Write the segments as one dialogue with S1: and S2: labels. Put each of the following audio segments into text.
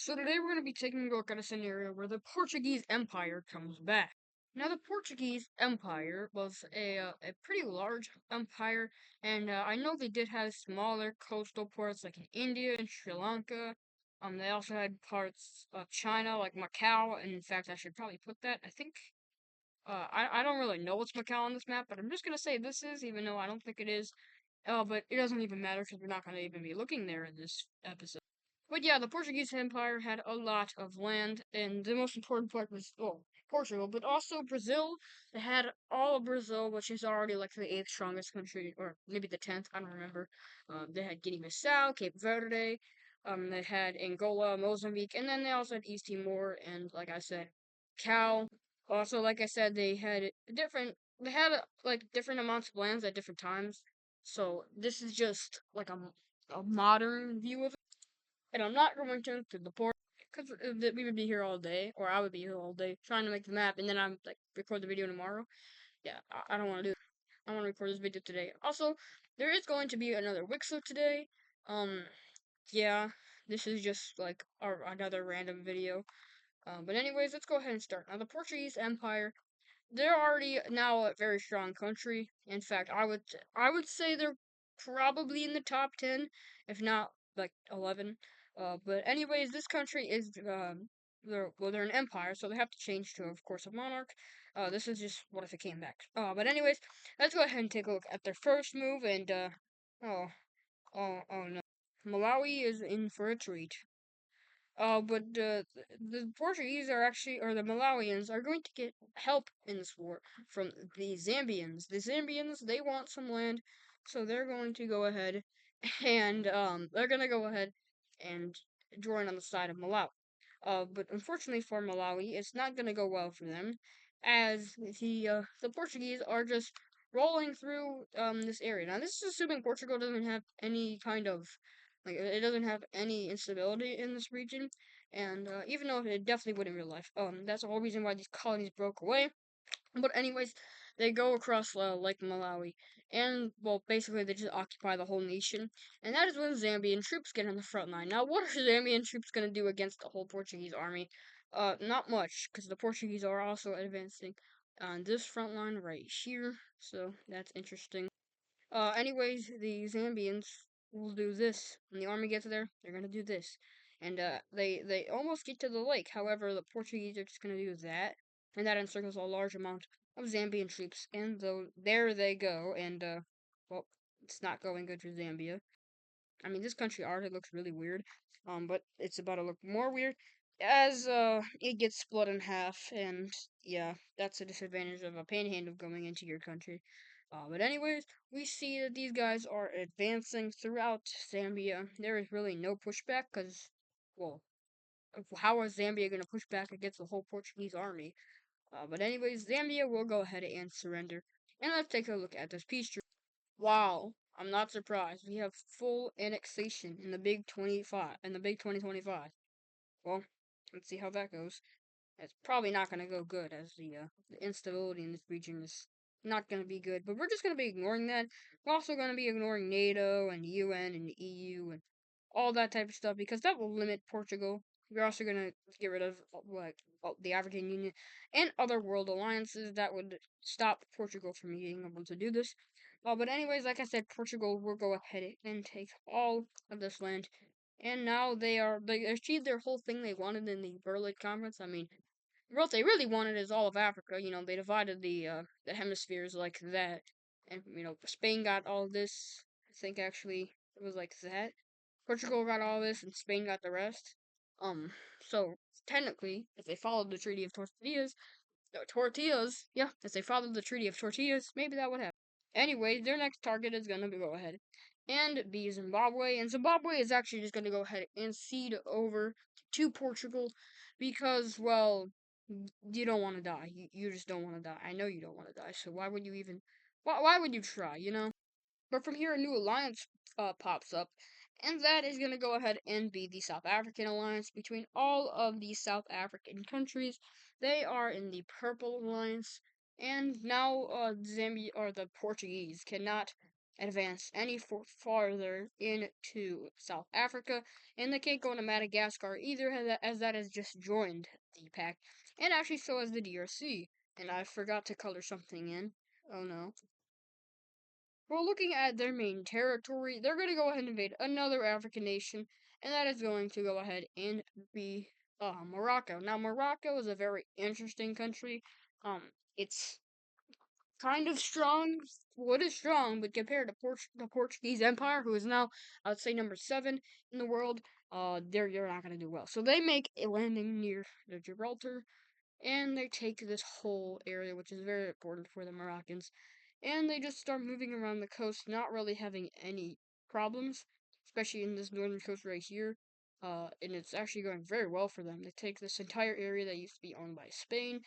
S1: So today we're going to be taking a look at a scenario where the Portuguese Empire comes back. Now, the Portuguese Empire was a pretty large empire, and I know they did have smaller coastal ports like in India and Sri Lanka. They also had parts of China like Macau, and in fact, I should probably put that. I think I don't really know what's Macau on this map, but I'm just gonna say this is, even though I don't think it is. But it doesn't even matter because we're not gonna even be looking there in this episode. But yeah, the Portuguese Empire had a lot of land, and the most important part was, well, Portugal, but also Brazil. They had all of Brazil, which is already like the eighth strongest country, or maybe the 10th, I don't remember. They had Guinea-Bissau, Cape Verde, they had Angola, Mozambique, and then they also had East Timor, and like I said, Cal. Also, like I said, they had like different amounts of lands at different times. So this is just like a modern view of, and I'm not going to include the port because we would be here all day, or I would be here all day trying to make the map, and then I'm like record the video tomorrow. Yeah, I don't want to do that. I want to record this video today. Also, there is going to be another Wixo today. Um, yeah, this is just like another random video. But anyways, let's go ahead and start. Now, the Portuguese Empire, they're already now a very strong country. In fact, I would say they're probably in the top 10, if not like 11. But anyways, this country is they're an empire, so they have to change to, of course, a monarch. This is just what if it came back. But anyways, let's go ahead and take a look at their first move. And oh oh no, Malawi is in for a treat. But the Portuguese are actually, or the Malawians are going to get help in this war from the Zambians. The Zambians, they want some land, so they're going to go ahead and they're gonna go ahead and join on the side of Malawi. But unfortunately for Malawi, it's not gonna go well for them, as the Portuguese are just rolling through this area. Now, this is assuming Portugal doesn't have any kind of, like, it doesn't have any instability in this region, and even though it definitely would in real life. That's the whole reason why these colonies broke away. But anyways, they go across Lake Malawi, and well, basically they just occupy the whole nation, and that is when Zambian troops get on the front line. Now, what are Zambian troops gonna do against the whole Portuguese army? Not much, because the Portuguese are also advancing on this front line right here, so that's interesting. Anyways, the Zambians will do this. When the army gets there, they're gonna do this. And, they almost get to the lake. However, the Portuguese are just gonna do that. And that encircles a large amount of Zambian troops. And though, there they go. And, well, it's not going good for Zambia. I mean, this country already looks really weird. But it's about to look more weird as, it gets split in half. And, yeah, that's a disadvantage of a panhandle going into your country. But anyways, we see that these guys are advancing throughout Zambia. There is really no pushback because, well, how is Zambia going to push back against the whole Portuguese army? But anyways, Zambia will go ahead and surrender. And let's take a look at this peace treaty. Wow, I'm not surprised. We have full annexation in the Big 25, in the Big 2025. Well, let's see how that goes. It's probably not going to go good, as the instability in this region is not going to be good. But we're just going to be ignoring that. We're also going to be ignoring NATO and UN and EU and all that type of stuff because that will limit Portugal. We're also going to get rid of like the African Union and other world alliances that would stop Portugal from being able to do this. But anyways, like I said, Portugal will go ahead and take all of this land. And now they achieved their whole thing they wanted in the Berlin Conference. I mean, what they really wanted is all of Africa. You know, they divided the hemispheres like that, and Spain got all this. I think actually it was like that. Portugal got all this, and Spain got the rest. So technically, if they followed the Treaty of Tortillas, yeah, if they followed the Treaty of Tortillas, maybe that would happen. Anyway, their next target is gonna go ahead and be Zimbabwe, and Zimbabwe is actually just gonna go ahead and cede over to Portugal because, well, you don't want to die. You just don't want to die. I know you don't want to die. So why would you even? Why would you try? But from here, a new alliance pops up, and that is gonna go ahead and be the South African alliance between all of the South African countries. They are in the Purple Alliance, and now Zambia or the Portuguese cannot advance any farther into South Africa, and they can't go into Madagascar either, as that has just joined the pact, and actually so has the DRC. And I forgot to color something in. Oh no. Well, looking at their main territory, they're going to go ahead and invade another African nation, and that is going to go ahead and be Morocco. Now, Morocco is a very interesting country. It's kind of strong. What is strong, but compared to the Portuguese Empire, who is now, I would say, number 7 in the world, they're not going to do well. So they make a landing near the Gibraltar, and they take this whole area, which is very important for the Moroccans, and they just start moving around the coast, not really having any problems, especially in this northern coast right here. And it's actually going very well for them. They take this entire area that used to be owned by Spain,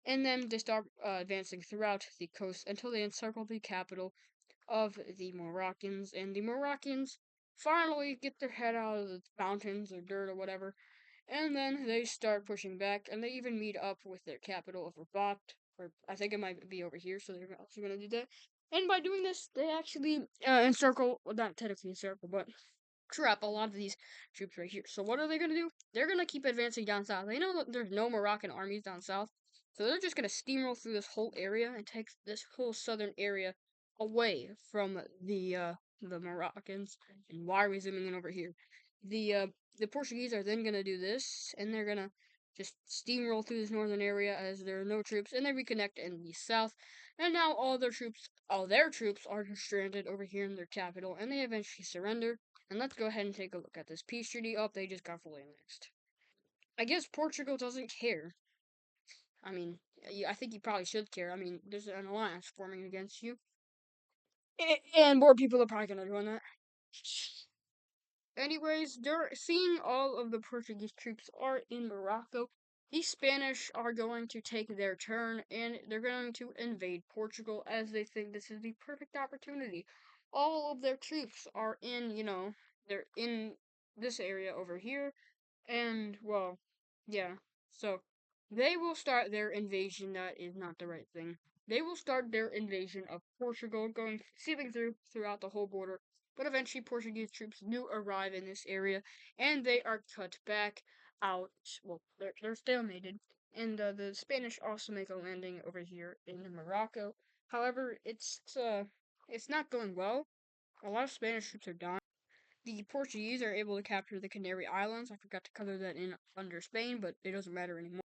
S1: and then they start advancing throughout the coast until they encircle the capital of the Moroccans, and the Moroccans finally get their head out of the mountains or dirt or whatever, and then they start pushing back, and they even meet up with their capital of Rabat, or I think it might be over here, so they're also going to do that. And by doing this, they actually encircle, well, not technically encircle, but trap a lot of these troops right here. So what are they going to do? They're going to keep advancing down south. They know that there's no Moroccan armies down south, so they're just going to steamroll through this whole area and take this whole southern area away from the Moroccans. And why are we zooming in over here? The uh, the Portuguese are then going to do this, and they're going to just steamroll through this northern area as there are no troops, and they reconnect in the south. And now all their troops are stranded over here in their capital, and they eventually surrender. And let's go ahead and take a look at this peace treaty. Oh, they just got fully annexed. I guess Portugal doesn't care. I mean, I think you probably should care. I mean, there's an alliance forming against you. And more people are probably going to join that. Anyways, seeing all of the Portuguese troops are in Morocco, the Spanish are going to take their turn and they're going to invade Portugal as they think this is the perfect opportunity. All of their troops are they're in this area over here, and, well, yeah. So, they will start their invasion. That is not the right thing. They will start their invasion of Portugal, going seeping throughout the whole border. But eventually, Portuguese troops do arrive in this area, and they are cut back out. Well, they're stalemated, and the Spanish also make a landing over here in Morocco. However, it's not going well. A lot of Spanish troops are dying. The Portuguese are able to capture the Canary Islands. I forgot to color that in under Spain, but it doesn't matter anymore.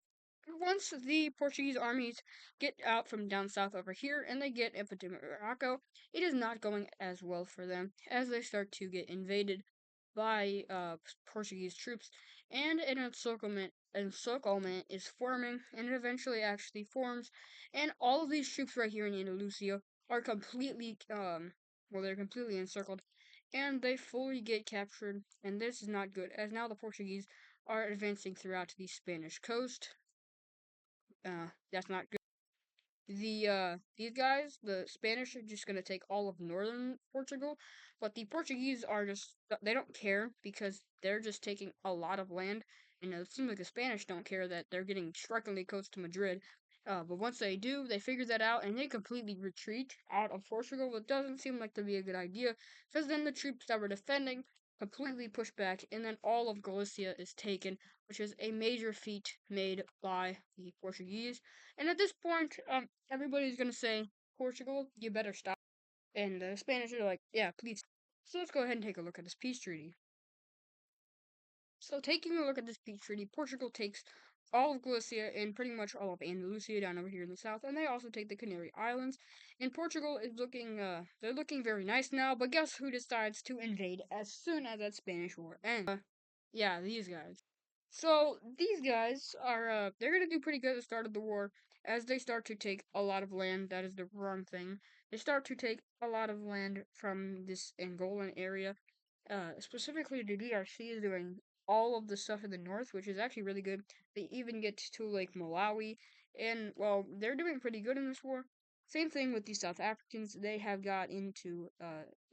S1: Once the Portuguese armies get out from down south over here and they get into Morocco, it is not going as well for them as they start to get invaded by Portuguese troops, and an encirclement is forming, and it eventually actually forms, and all of these troops right here in Andalusia are completely they're completely encircled, and they fully get captured, and this is not good, as now the Portuguese are advancing throughout the Spanish coast. That's not good. These guys, the Spanish are just gonna take all of northern Portugal, but the Portuguese are just they don't care because they're just taking a lot of land. And it seems like the Spanish don't care that they're getting strikingly close to Madrid. But once they do, they figure that out and they completely retreat out of Portugal. It doesn't seem like to be a good idea because then the troops that were defending completely push back, and then all of Galicia is taken, which is a major feat made by the Portuguese. And at this point, everybody's gonna say, Portugal, you better stop. And the Spanish are like, yeah, please. So let's go ahead and take a look at this peace treaty. So taking a look at this peace treaty, Portugal takes all of Galicia and pretty much all of Andalusia down over here in the south, and they also take the Canary Islands. And Portugal is they're looking very nice now, but guess who decides to invade as soon as that Spanish War ends? Yeah, these guys. So these guys are they're gonna do pretty good at the start of the war as they start to take a lot of land. That is the wrong thing. They start to take a lot of land from this Angolan area. Specifically, the DRC is doing all of the stuff in the north, which is actually really good. They even get to like Malawi, and well, they're doing pretty good in this war. Same thing with the South Africans. They have got into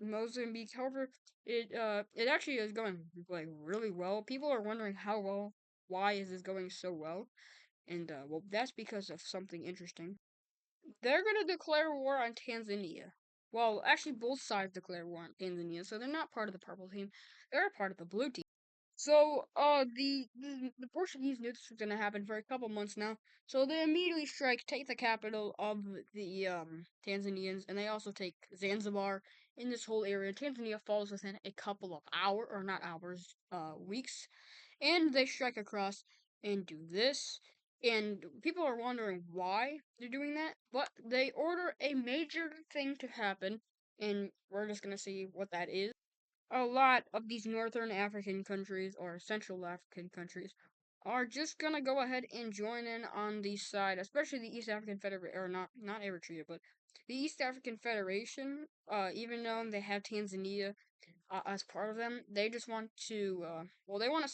S1: Mozambique. However, it actually is going like really well. People are wondering how well, why is this going so well? And well, that's because of something interesting. They're gonna declare war on Tanzania. Well, actually, both sides declared war on Tanzania, so they're not part of the purple team. They're a part of the blue team. So, the Portuguese knew this was gonna happen for a couple months now. So they immediately strike, take the capital of the Tanzanians, and they also take Zanzibar in this whole area. Tanzania falls within a couple of hours, or not hours, weeks, and they strike across and do this. And people are wondering why they're doing that, but they order a major thing to happen, and we're just gonna see what that is. A lot of these northern African countries or Central African countries are just gonna go ahead and join in on the side, especially the East African Federation, or not Eritrea, but the East African Federation. Even though they have Tanzania as part of them. They just want to, well, they want to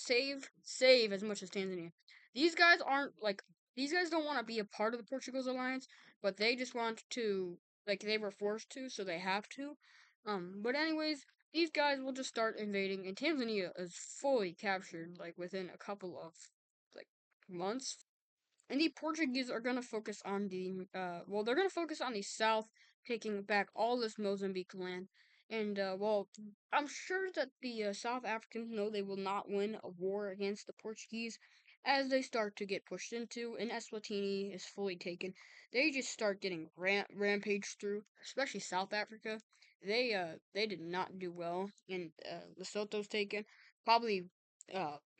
S1: save as much as Tanzania. These guys aren't like these guys don't want to be a part of the Portugal's alliance, but they just want to, like, they were forced to, so they have to. But anyways, these guys will just start invading, and Tanzania is fully captured, like within a couple of like months. And the Portuguese are going to focus on they're going to focus on the south, taking back all this Mozambique land. And, I'm sure that the South Africans know they will not win a war against the Portuguese as they start to get pushed into, and Eswatini is fully taken. They just start getting rampaged through, especially South Africa. They did not do well, and, Lesotho's taken. Probably,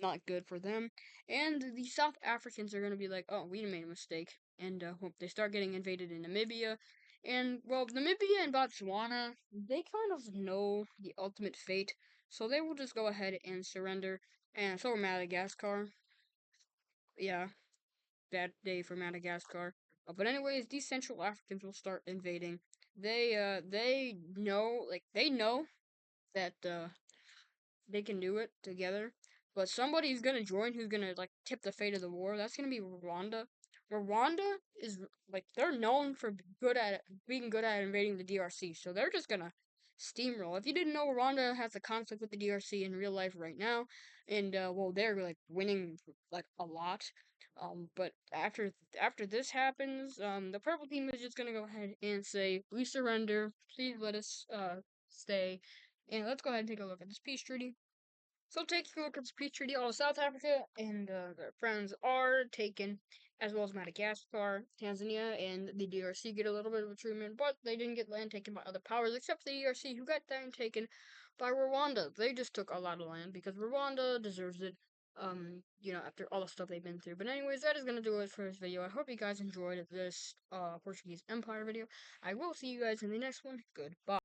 S1: not good for them. And the South Africans are going to be like, oh, we made a mistake. And they start getting invaded in Namibia. And, well, Namibia and Botswana, they kind of know the ultimate fate. So they will just go ahead and surrender. And so will Madagascar. Yeah, bad day for Madagascar. But anyways, these Central Africans will start invading. They know that, they can do it together. But somebody's gonna join who's gonna like tip the fate of the war. That's gonna be Rwanda. Rwanda is like they're known for being good at invading the DRC. So they're just gonna steamroll. If you didn't know, Rwanda has a conflict with the DRC in real life right now, and well, they're like winning like a lot. But after this happens, the purple team is just gonna go ahead and say, "We surrender. Please let us stay." And let's go ahead and take a look at this peace treaty. So taking a look at this peace treaty, all of South Africa and their friends are taken, as well as Madagascar, Tanzania, and the DRC get a little bit of a treatment, but they didn't get land taken by other powers, except the DRC, who got land taken by Rwanda. They just took a lot of land because Rwanda deserves it. After all the stuff they've been through. But anyways, that is gonna do it for this video. I hope you guys enjoyed this Portuguese Empire video. I will see you guys in the next one. Goodbye.